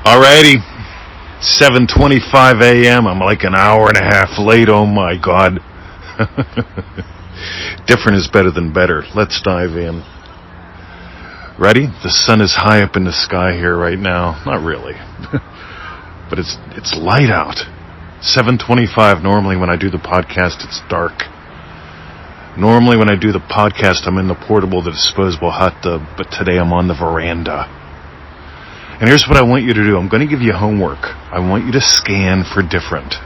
Alrighty, 7:25 a.m. I'm like an hour and a half late. Oh my God. Different is better than better. Let's dive in. Ready? The sun is high up in the sky here right now. Not really. But it's light out. 7:25. Normally when I do the podcast, it's dark. Normally when I do the podcast, I'm in the portable, the disposable hot tub, but today I'm on the veranda. And here's what I want you to do. I'm going to give you homework. I want you to scan for different.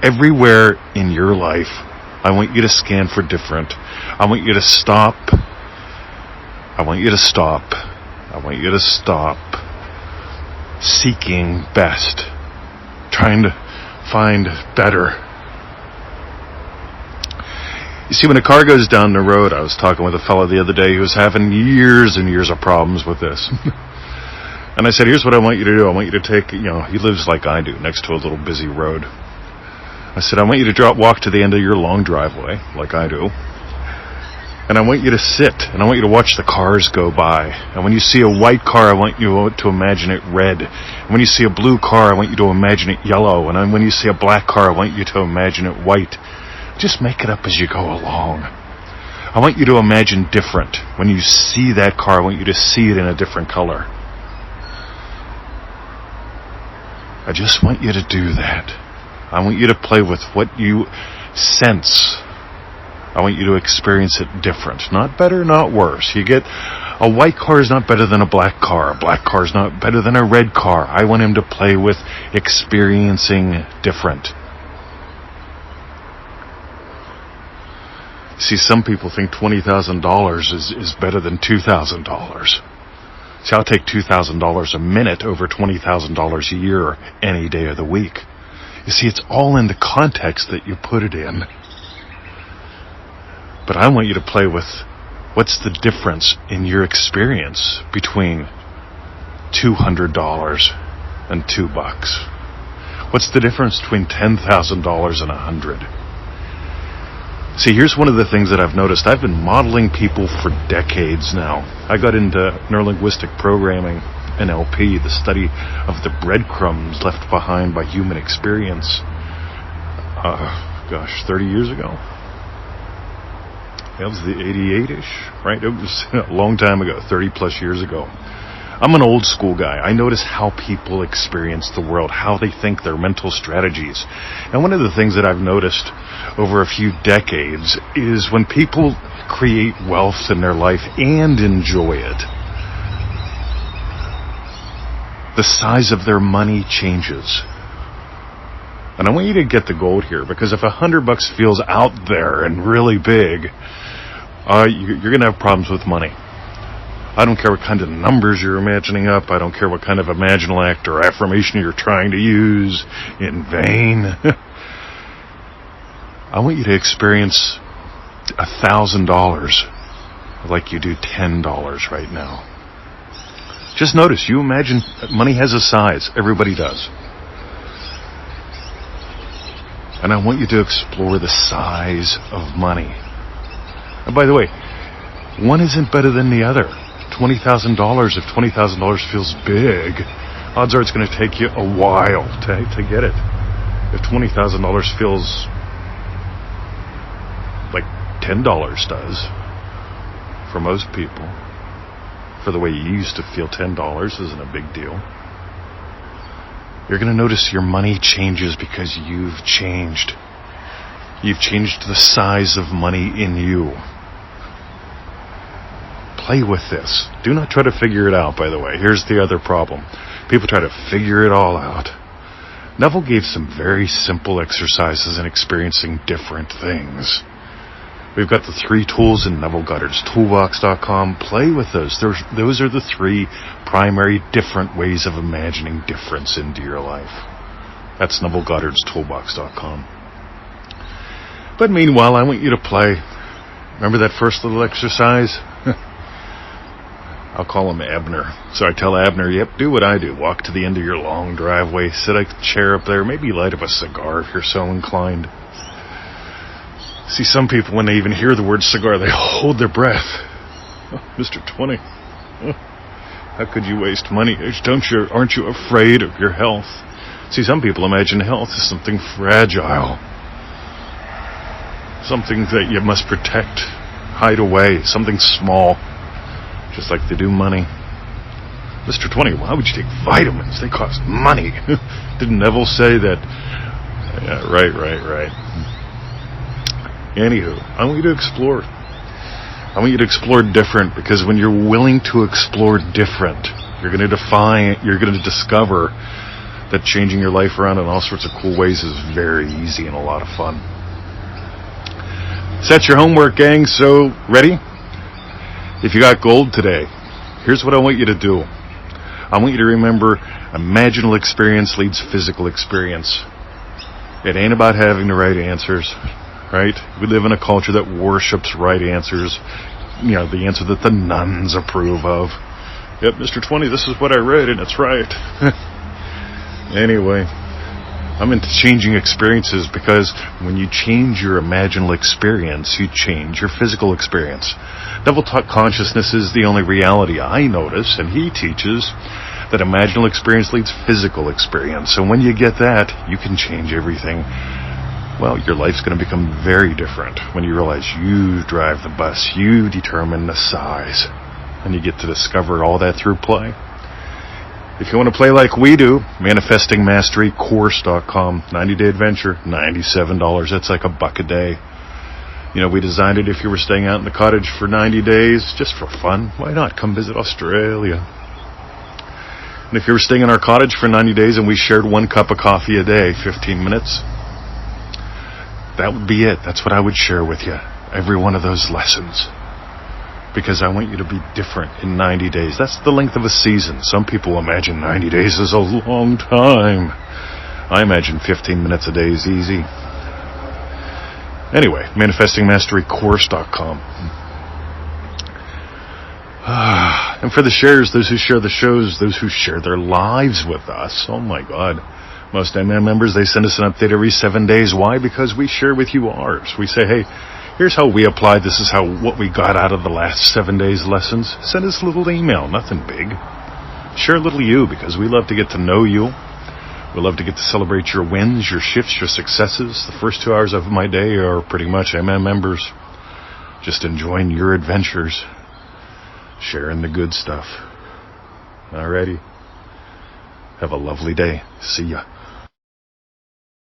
Everywhere in your life, I want you to scan for different. I want you to stop. I want you to stop. I want you to stop seeking best, trying to find better. You see, when a car goes down the road, I was talking with a fellow the other day who was having years and years of problems with this. And I said, here's what I want you to do. I want you to take, he lives like I do, next to a little busy road. I said, I want you to walk to the end of your long driveway, like I do. And I want you to sit, and I want you to watch the cars go by. And when you see a white car, I want you to imagine it red. And when you see a blue car, I want you to imagine it yellow. And when you see a black car, I want you to imagine it white. Just make it up as you go along. I want you to imagine different. When you see that car, I want you to see it in a different color. I just want you to do that. I want you to play with what you sense. I want you to experience it different. Not better, not worse. You get a white car is not better than a black car. A black car is not better than a red car. I want him to play with experiencing different. See, some people think $20,000 is better than $2,000. See, I'll take $2,000 a minute over $20,000 a year any day of the week. You see, it's all in the context that you put it in. But I want you to play with what's the difference in your experience between $200 and $2. What's the difference between $10,000 and $100? See, here's one of the things that I've noticed. I've been modeling people for decades now. I got into neurolinguistic programming, NLP, the study of the breadcrumbs left behind by human experience. 30 years ago. That was the 88-ish, right? It was a long time ago, 30 plus years ago. I'm an old school guy. I notice how people experience the world, how they think, their mental strategies. And one of the things that I've noticed over a few decades is when people create wealth in their life and enjoy it, the size of their money changes. And I want you to get the gold here, because if $100 feels out there and really big, you're going to have problems with money. I don't care what kind of numbers you're imagining up. I don't care what kind of imaginal act or affirmation you're trying to use in vain. I want you to experience $1,000 like you do $10 right now. Just notice, you imagine money has a size. Everybody does. And I want you to explore the size of money. And by the way, one isn't better than the other. $20,000, if $20,000 feels big, odds are it's going to take you a while to get it. If $20,000 feels like $10 does for most people, for the way you used to feel $10 isn't a big deal. You're going to notice your money changes because you've changed. You've changed the size of money in you. Play with this. Do not try to figure it out, by the way. Here's the other problem. People try to figure it all out. Neville gave some very simple exercises in experiencing different things. We've got the 3 tools in Neville Goddard's toolbox.com. Play with those. Those are the 3 primary different ways of imagining difference into your life. That's Neville Goddard's toolbox.com. But meanwhile, I want you to play. Remember that first little exercise? I'll call him Abner. So I tell Abner, yep, do what I do. Walk to the end of your long driveway, sit a chair up there, maybe light up a cigar if you're so inclined. See, some people, when they even hear the word cigar, they hold their breath. Oh, Mr. 20. How could you waste money? Aren't you afraid of your health? See, some people imagine health as something fragile. Something that you must protect, hide away, something small. Just like they do money. Mr. 20, why would you take vitamins? They cost money. Didn't Neville say that? Yeah, right. Anywho, I want you to explore. I want you to explore different, because when you're willing to explore different, you're going to discover that changing your life around in all sorts of cool ways is very easy and a lot of fun. Set your homework, gang. So, ready? If you got gold today, here's what I want you to do. I want you to remember, imaginal experience leads physical experience. It ain't about having the right answers, right? We live in a culture that worships right answers. You know, the answer that the nuns approve of. Yep, Mr. 20, this is what I read, and it's right. Anyway, I'm into changing experiences, because when you change your imaginal experience, you change your physical experience. Neville taught consciousness is the only reality. I notice, and he teaches, that imaginal experience leads physical experience. And when you get that, you can change everything. Well, your life's going to become very different when you realize you drive the bus, you determine the size, and you get to discover all that through play. If you want to play like we do, manifestingmasterycourse.com, 90-day adventure, $97. That's like $1 a day. You know, we designed it if you were staying out in the cottage for 90 days, just for fun. Why not? Come visit Australia. And if you were staying in our cottage for 90 days and we shared 1 cup of coffee a day, 15 minutes, that would be it. That's what I would share with you. Every one of those lessons. Because I want you to be different in 90 days. That's the length of a season. Some people imagine 90 days is a long time. I imagine 15 minutes a day is easy. Anyway, manifestingmasterycourse.com. And for the sharers, those who share the shows, those who share their lives with us, oh my God. Most MM members, they send us an update every 7 days. Why? Because we share with you ours. We say, hey, here's how we applied. This is what we got out of the last 7 days lessons. Send us a little email, nothing big. Share a little you, because we love to get to know you. We love to get to celebrate your wins, your shifts, your successes. The first 2 hours of my day are pretty much MM members just enjoying your adventures, sharing the good stuff. Alrighty. Have a lovely day. See ya.